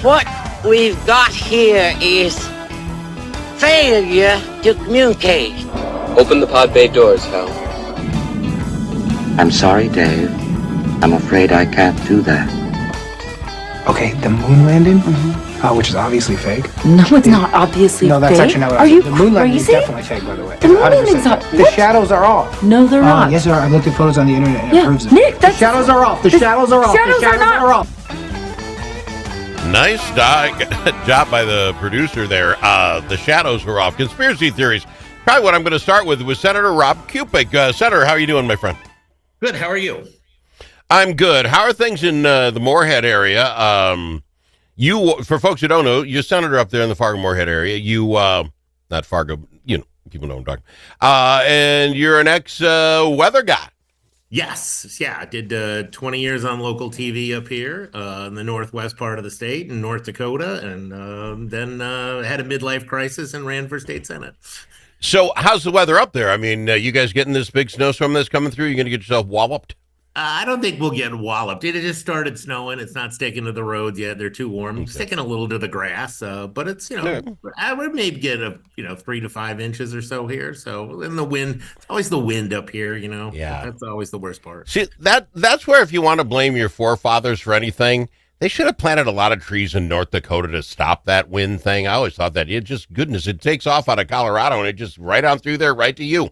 What we've got here is failure to communicate. Open the pod bay doors, Hal. I'm sorry, Dave. I'm afraid I can't do that. Okay, the moon landing, which is obviously fake. No, it's not obviously fake. No, that's actually not what I said. The moon landing is crazy? definitely fake, by the way. The moon 100%. landing's not. The shadows are off. No, they're not. Yes, they are. I looked at photos on the internet and it proves it. Nick, the shadows are off. The shadows are off. Shadows are not off. Nice job by the producer there. The shadows are off. Conspiracy theories. Probably what I'm going to start with Senator Rob Kupec. Senator, how are you doing, my friend? Good. How are you? I'm good. How are things in the Moorhead area? You, for folks who don't know, you're senator up there in the Fargo-Moorhead area. You, not Fargo, you know, people know what I'm talking. And you're an ex-weather guy. Yes. Yeah. I did 20 years on local TV up here in the northwest part of the state in North Dakota, and then had a midlife crisis and ran for state senate. So how's the weather up there? I mean, you guys getting this big snowstorm that's coming through? You're going to get yourself walloped? I don't think we'll get walloped. It just started snowing. It's not sticking to the roads yet. They're too warm. Okay. Sticking a little to the grass, but it's, I would maybe get 3 to 5 inches or so here. So, and the wind, it's always the wind up here, Yeah. That's always the worst part. See, that's where if you want to blame your forefathers for anything, they should have planted a lot of trees in North Dakota to stop that wind thing. I always thought that it takes off out of Colorado and it just right on through there, right to you.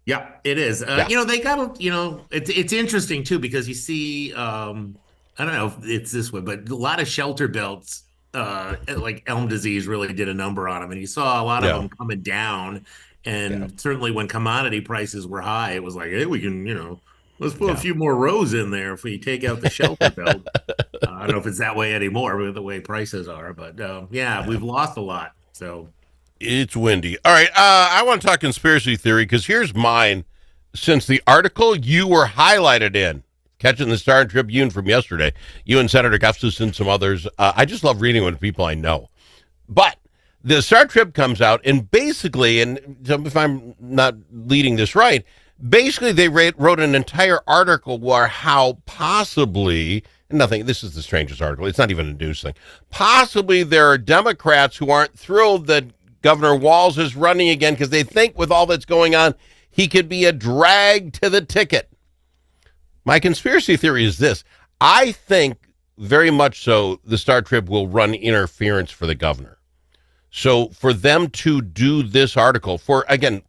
Yeah, it is. They got, it's interesting too, because you see, I don't know if it's this way, but a lot of shelter belts, like elm disease really did a number on them. And you saw a lot of them coming down. And certainly when commodity prices were high, it was like, hey, we can, let's put a few more rows in there if we take out the shelter belt. I don't know if it's that way anymore with the way prices are, but we've lost a lot. So. It's windy. All right, I want to talk conspiracy theory because here's mine. Since the article you were highlighted in, catching the Star Tribune from yesterday, you and Senator Gustafson and some others, I just love reading with people I know. But the Star Trib comes out and basically, and if I'm not leading this right, basically they wrote an entire article where how possibly, this is the strangest article, it's not even a news thing, possibly there are Democrats who aren't thrilled that Governor Walz is running again because they think with all that's going on, he could be a drag to the ticket. My conspiracy theory is this. I think very much so the Star Trib will run interference for the governor. So for them to do this article again,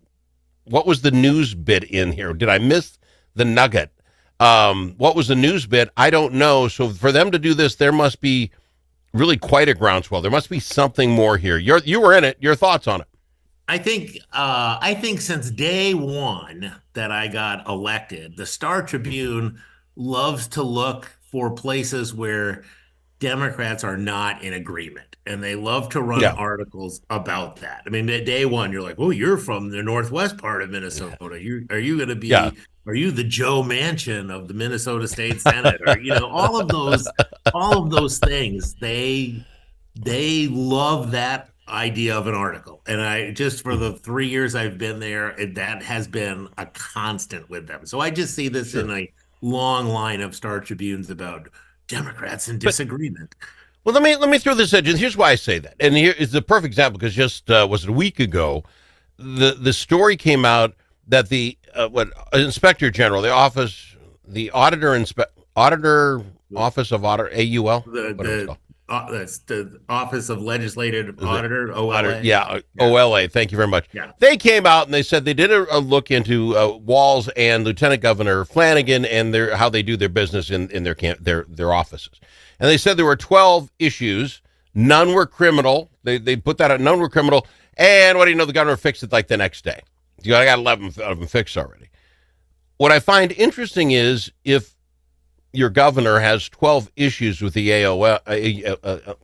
what was the news bit in here? Did I miss the nugget? What was the news bit? I don't know. So for them to do this, there must be really quite a groundswell. There must be something more here. You were in it. Your thoughts on it? I think since day one that I got elected, the Star Tribune loves to look for places where Democrats are not in agreement, and they love to run articles about that. I mean, at day one, you're like, "Oh, you're from the northwest part of Minnesota. Are you going to be? Are you the Joe Manchin of the Minnesota State Senate? Or all of those things. They love that idea of an article, and I just for the 3 years I've been there, that has been a constant with them. So I just see this in a long line of Star Tribunes about Democrats in disagreement. Well, let me throw this at you. Here's why I say that. And here is the perfect example, because just was it a week ago, the story came out that the Inspector General, the Auditor Office of Auditor, AUL, that's the Office of Legislative Auditor, OLA. OLA. Thank you very much. Yeah. They came out and they said they did a look into Walz and Lieutenant Governor Flanagan and how they do their business in their offices. And they said there were 12 issues. None were criminal. They put that out. None were criminal. And what do you know? The governor fixed it like the next day. I got 11 of them fixed already. What I find interesting is if your governor has 12 issues with the AOL,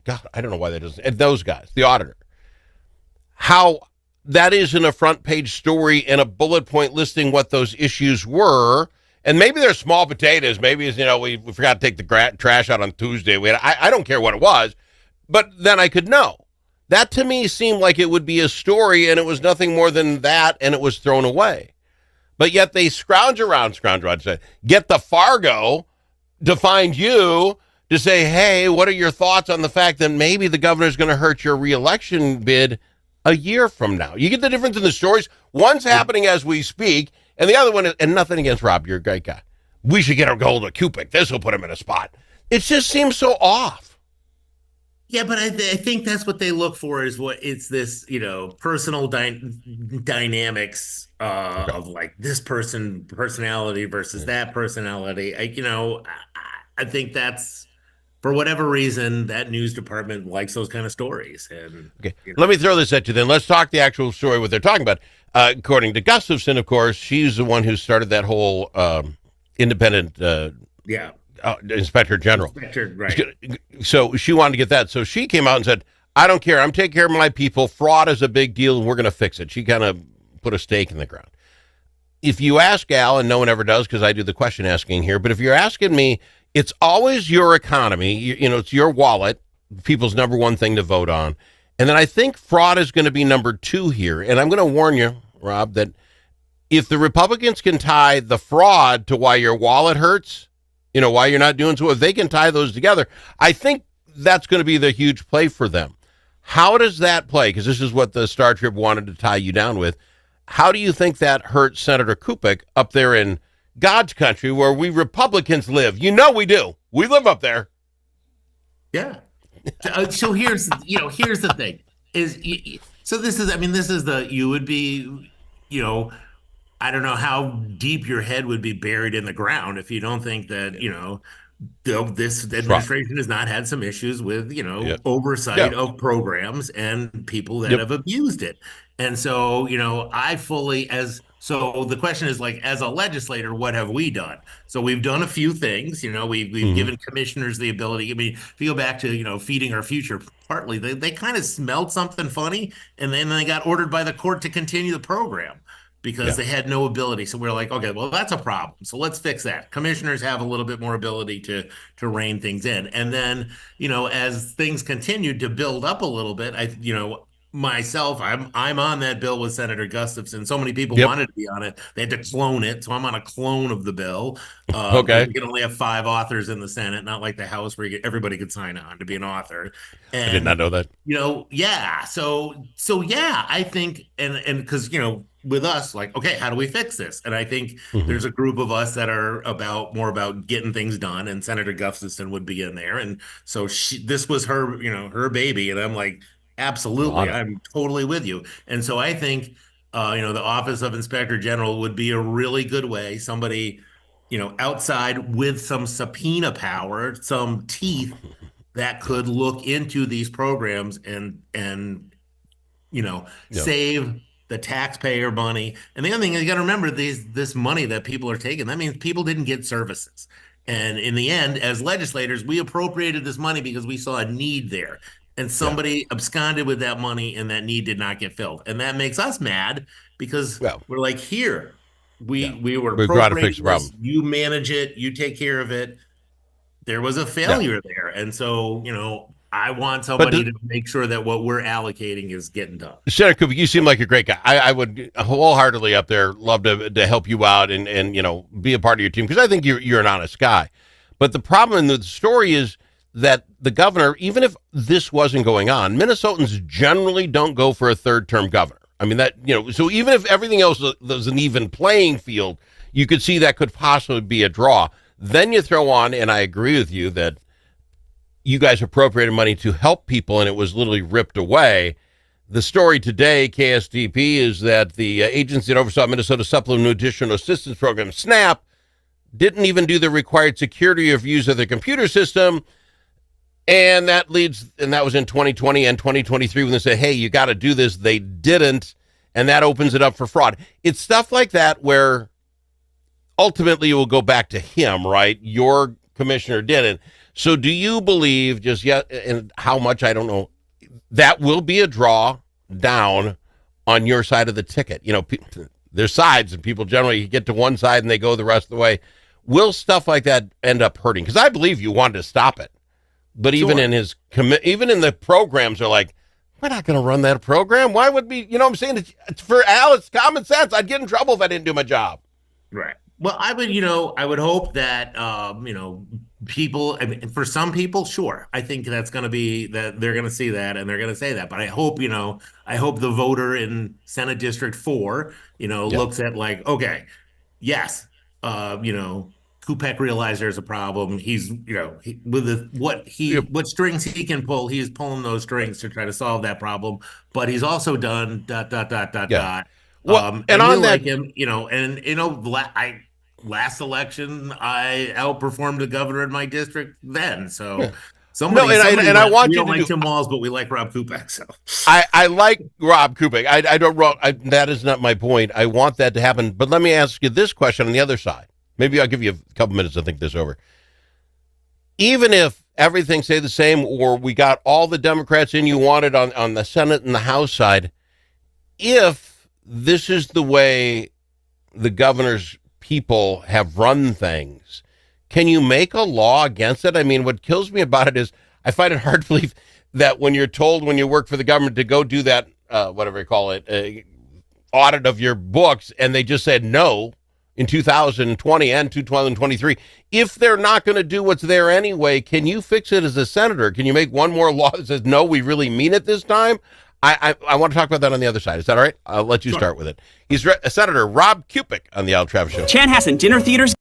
God, I don't know why that doesn't, those guys, the auditor, how that isn't a front page story and a bullet point listing what those issues were. And maybe they're small potatoes. Maybe it's, we forgot to take the trash out on Tuesday. I don't care what it was, but then I could know. That to me seemed like it would be a story and it was nothing more than that and it was thrown away. But yet they scrounge around, get the Fargo to find you to say, hey, what are your thoughts on the fact that maybe the governor's going to hurt your reelection bid a year from now? You get the difference in the stories. One's happening as we speak, and the other one is, and nothing against Rob, you're a great guy. We should get a hold of Kupec. This will put him in a spot. It just seems so off. Yeah, but I think that's what they look for is what it's this, personal dynamics of like this personality versus that personality. I think that's for whatever reason that news department likes those kind of stories. And okay, let me throw this at you then. Let's talk the actual story, what they're talking about. According to Gustafson, of course, she's the one who started that whole independent Inspector General. Right. So she wanted to get that. So she came out and said, I don't care. I'm taking care of my people. Fraud is a big deal, and we're going to fix it. She kind of put a stake in the ground. If you ask Al, and no one ever does because I do the question asking here, but if you're asking me, it's always your economy. It's your wallet, people's number one thing to vote on. And then I think fraud is going to be number two here. And I'm going to warn you, Rob, that if the Republicans can tie the fraud to why your wallet hurts, why you're not doing so, if they can tie those together, I think that's going to be the huge play for them. How does that play? Because this is what the Star Trib wanted to tie you down with. How do you think that hurts Senator Kupec up there in God's country where we Republicans live? We do. We live up there. Yeah. So here's the thing you would be, I don't know how deep your head would be buried in the ground if you don't think that, this administration has not had some issues with, oversight of programs and people that have abused it. And so, so the question is like, as a legislator, what have we done? So we've done a few things, we've given commissioners the ability. I mean, if you go back to, feeding our future, partly they kind of smelled something funny and then they got ordered by the court to continue the program because they had no ability. So we're like, okay, well, that's a problem. So let's fix that. Commissioners have a little bit more ability to rein things in. And then, as things continued to build up a little bit, myself, I'm on that bill with Senator Gustafson. So many people wanted to be on it. They had to clone it. So I'm on a clone of the bill. Okay. We can only have 5 authors in the Senate, not like the House where everybody could sign on to be an author. And, I did not know that. So I think, and because, with us, like, okay, how do we fix this? And I think there's a group of us that are more about getting things done, and Senator Gustafson would be in there. And so this was her, her baby. And I'm like, absolutely, I'm totally with you. And so I think, the Office of Inspector General would be a really good way. Somebody, outside with some subpoena power, some teeth that could look into these programs and save the taxpayer money. And the other thing is, you got to remember this money that people are taking. That means people didn't get services. And in the end, as legislators, we appropriated this money because we saw a need there. And somebody absconded with that money and that need did not get filled. And that makes us mad because we're like, here, we were appropriating this, you manage it, you take care of it. There was a failure there. And so, I want somebody to make sure that what we're allocating is getting done. Senator Kupec, you seem like a great guy. I would wholeheartedly up there love to help you out and be a part of your team because I think you're an honest guy. But the problem in the story is that the governor, even if this wasn't going on, Minnesotans generally don't go for a third-term governor. I mean, so even if everything else was an even playing field, you could see that could possibly be a draw. Then you throw on, and I agree with you, that you guys appropriated money to help people, and it was literally ripped away. The story today, KSDP, is that the agency that oversaw Minnesota Supplemental Nutrition Assistance Program, SNAP, didn't even do the required security reviews of the computer system. And that was in 2020 and 2023 when they said, hey, you got to do this. They didn't. And that opens it up for fraud. It's stuff like that where ultimately it will go back to him, right? Your commissioner didn't. So do you believe and how much, I don't know, that will be a draw down on your side of the ticket? There's sides and people generally get to one side and they go the rest of the way. Will stuff like that end up hurting? Because I believe you wanted to stop it. But even in even in the programs are like, we're not going to run that program. Why would we, what I'm saying? It's for Al, it's common sense. I'd get in trouble if I didn't do my job. Right. Well, I would hope that, people, I mean, for some people, sure, I think that's going to be that they're going to see that and they're going to say that. But I hope, I hope the voter in Senate District 4, Yeah. looks at like, okay, yes, Kupec realized there's a problem. He's, with Yep. what strings he can pull, he's pulling those strings to try to solve that problem. But he's also done dot dot dot dot Yeah. dot. Well, and And we on like that, him, and I last election I outperformed the governor in my district then. yeah. So No, somebody and I went, want we you don't to like do. Tim Walz, but we like Rob Kupek. So I like Rob Kupek. I don't. That is not my point. I want that to happen. But let me ask you this question on the other side. Maybe I'll give you a couple minutes to think this over. Even if everything stayed the same, or we got all the Democrats in you wanted on the Senate and the House side, if this is the way the governor's people have run things, can you make a law against it? I mean, what kills me about it is I find it hard to believe that when you're told when you work for the government to go do that, whatever you call it, audit of your books, and they just said no in 2020 and 2023. If they're not going to do what's there anyway, can you fix it as a senator? Can you make one more law that says no, we really mean it this time? I want to talk about that on the other side. Is that all right? I'll let you start with it. He's Senator Rob Kupec on the Al Travis Show. Chanhassen Dinner Theaters.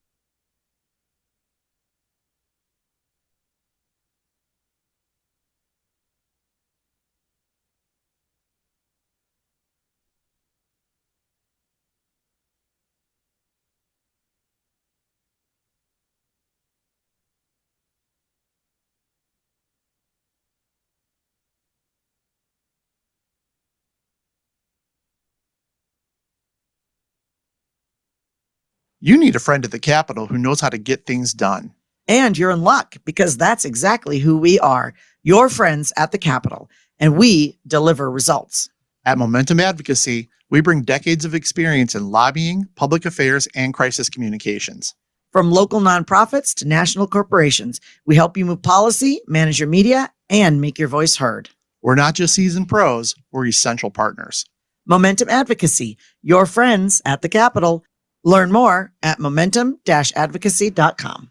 You need a friend at the Capitol who knows how to get things done. And you're in luck because that's exactly who we are, your friends at the Capitol, and we deliver results. At Momentum Advocacy, we bring decades of experience in lobbying, public affairs, and crisis communications. From local nonprofits to national corporations, we help you move policy, manage your media, and make your voice heard. We're not just seasoned pros, we're essential partners. Momentum Advocacy, your friends at the Capitol. Learn more at momentum-advocacy.com.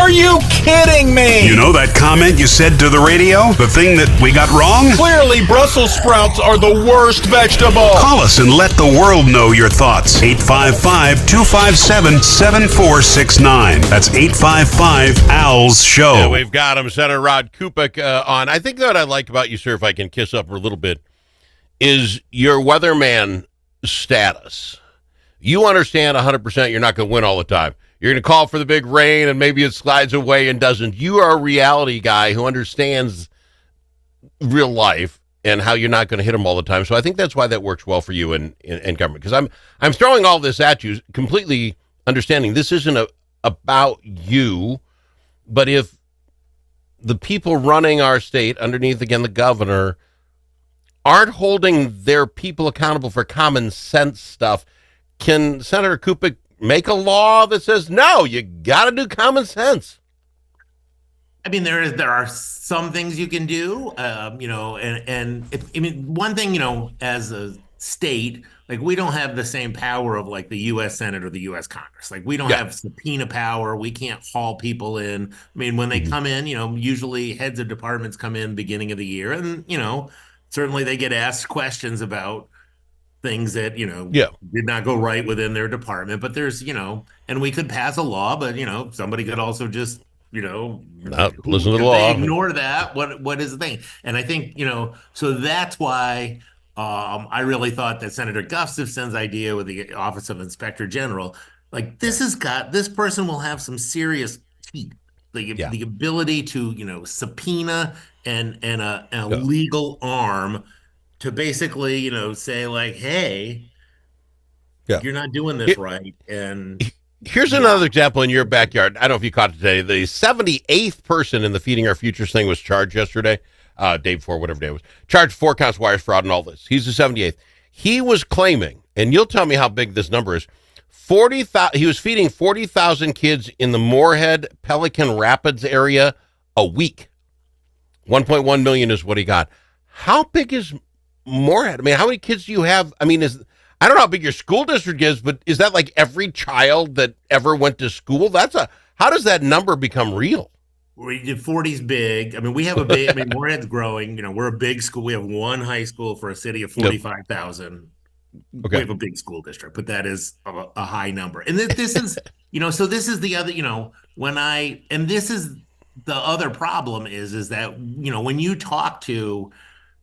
Are you kidding me? You know that comment you said to the radio? The thing that we got wrong? Clearly, Brussels sprouts are the worst vegetable. Call us and let the world know your thoughts. 855-257-7469. That's 855-ALS Show. Yeah, we've got him, Senator Rod Kupec, on. I think what I like about you, sir, if I can kiss up a little bit, is your weatherman status. You understand 100% you're not going to win all the time. You're going to call for the big rain and maybe it slides away and doesn't. You are a reality guy who understands real life and how you're not going to hit them all the time. So I think that's why that works well for you in government. Because I'm throwing all this at you, completely understanding this isn't about you, but if the people running our state, underneath, again, the governor, aren't holding their people accountable for common sense stuff, can Senator Kupec make a law that says, no, you got to do common sense? I mean, there are some things you can do, one thing, as a state, like we don't have the same power of like the U.S. Senate or the U.S. Congress. Like we don't have subpoena power. We can't haul people in. I mean, when they come in, usually heads of departments come in beginning of the year and, certainly they get asked questions about things that, did not go right within their department. But there's, and we could pass a law, but, somebody could also just, not listen to the law. Ignore that. What is the thing? And I think, so that's why I really thought that Senator Gustafson's idea with the Office of Inspector General, like this person will have some serious teeth. The ability to, subpoena and a legal arm to basically, say like, hey, you're not doing this right. And here's another example in your backyard. I don't know if you caught it today. The 78th person in the Feeding Our Futures thing was charged yesterday, day before, whatever day it was. Charged 4 counts, wires, fraud, and all this. He's the 78th. He was claiming, and you'll tell me how big this number is, 40,000. He was feeding 40,000 kids in the Moorhead, Pelican Rapids area a week. 1.1 million is what he got. How big is Moorhead? I mean, how many kids do you have? I mean, I don't know how big your school district is, but is that like every child that ever went to school? How does that number become real? 40's big. I mean, we have a big, Moorhead's growing. We're a big school. We have one high school for a city of 45,000. Okay. We have a big school district, but that is a high number. And this is, so this is the other, and this is the other problem is that, when you talk to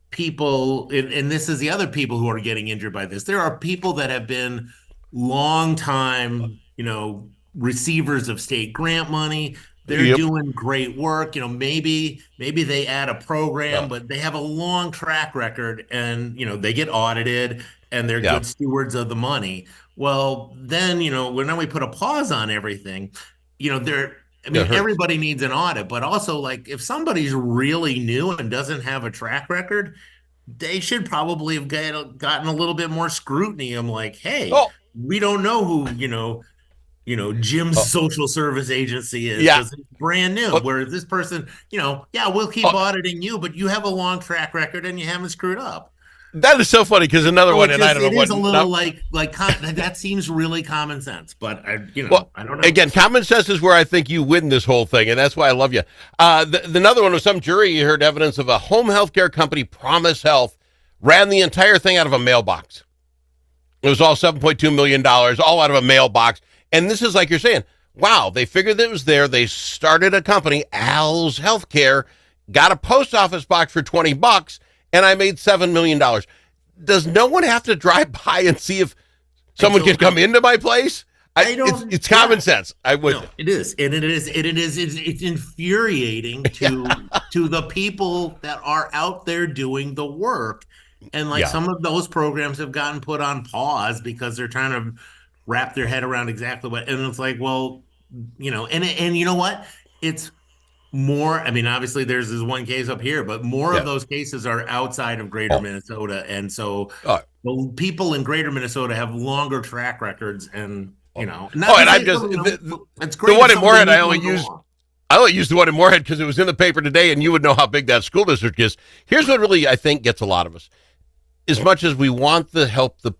people, and this is the other people who are getting injured by this, there are people that have been long time, receivers of state grant money. They're doing great work. Maybe they add a program, but they have a long track record and, they get audited and they're good stewards of the money. Well, then, when we put a pause on everything, everybody needs an audit, but also like if somebody's really new and doesn't have a track record, they should probably have gotten a little bit more scrutiny. I'm like, hey, we don't know who, Jim's social service agency is because it's brand new. Whereas this person, we'll keep auditing you, but you have a long track record and you haven't screwed up. That is so funny because another one, and I don't know what. It is a little like that seems really common sense, but I don't know. Again, common sense is where I think you win this whole thing, and that's why I love you. Another one was some jury. You heard evidence of a home health care company, Promise Health, ran the entire thing out of a mailbox. It was all $7.2 million, all out of a mailbox. And this is like you're saying, wow, they figured that it was there. They started a company, Al's Healthcare, got a post office box for $20, and I made $7 million. Does no one have to drive by and see if someone can come into my place? It's common sense. No, it is. And it's infuriating to the people that are out there doing the work. And some of those programs have gotten put on pause because they're trying to wrap their head around exactly what, and it's like, well, and you know what? It's more, obviously there's this one case up here, but more of those cases are outside of greater Minnesota. And so the people in greater Minnesota have longer track records and, it's great. The one in Moorhead, I only used the one in Moorhead because it was in the paper today and you would know how big that school district is. Here's what really, I think, gets a lot of us. As much as we want to help the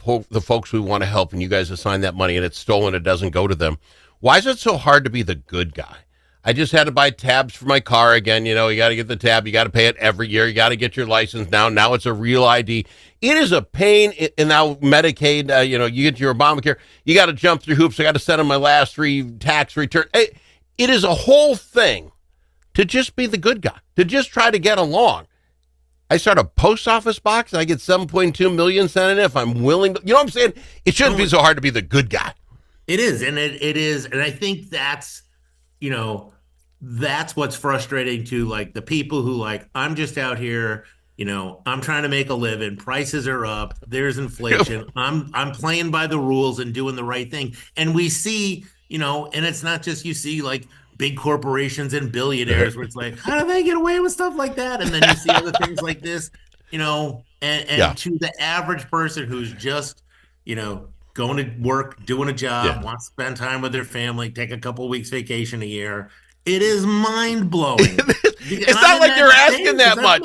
folks we want to help, and you guys assign that money and it's stolen, it doesn't go to them. Why is it so hard to be the good guy? I just had to buy tabs for my car again. You got to get the tab. You got to pay it every year. You got to get your license now. Now it's a real ID. It is a pain. And now Medicaid, you get your Obamacare. You got to jump through hoops. I got to send in my last 3 tax returns. It is a whole thing to just be the good guy, to just try to get along. I start a post office box and I get 7.2 million sent in if I'm willing to, you know what I'm saying? It shouldn't be so hard to be the good guy. It is. And it is. And I think that's what's frustrating to like the people who like, I'm just out here, I'm trying to make a living. Prices are up. There's inflation. I'm playing by the rules and doing the right thing. And we see, and it's not just you see like big corporations and billionaires where it's like, how do they get away with stuff like that? And then you see other things like this, and to the average person who's just, going to work, doing a job, wants to spend time with their family, take a couple weeks vacation a year. It is mind blowing. It's not like you're asking that much.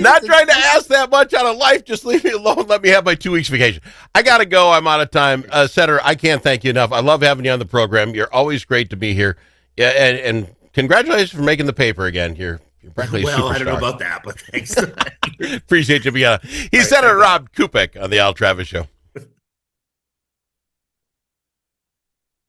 Not trying to ask that much out of life. Just leave me alone. Let me have my 2 weeks vacation. I got to go. I'm out of time. Senator, I can't thank you enough. I love having you on the program. You're always great to be here. Yeah, and congratulations for making the paper again. You're practically well, superstar. I don't know about that, but thanks. Appreciate you being on. He's Senator Rob Kupec on the Al Travis Show.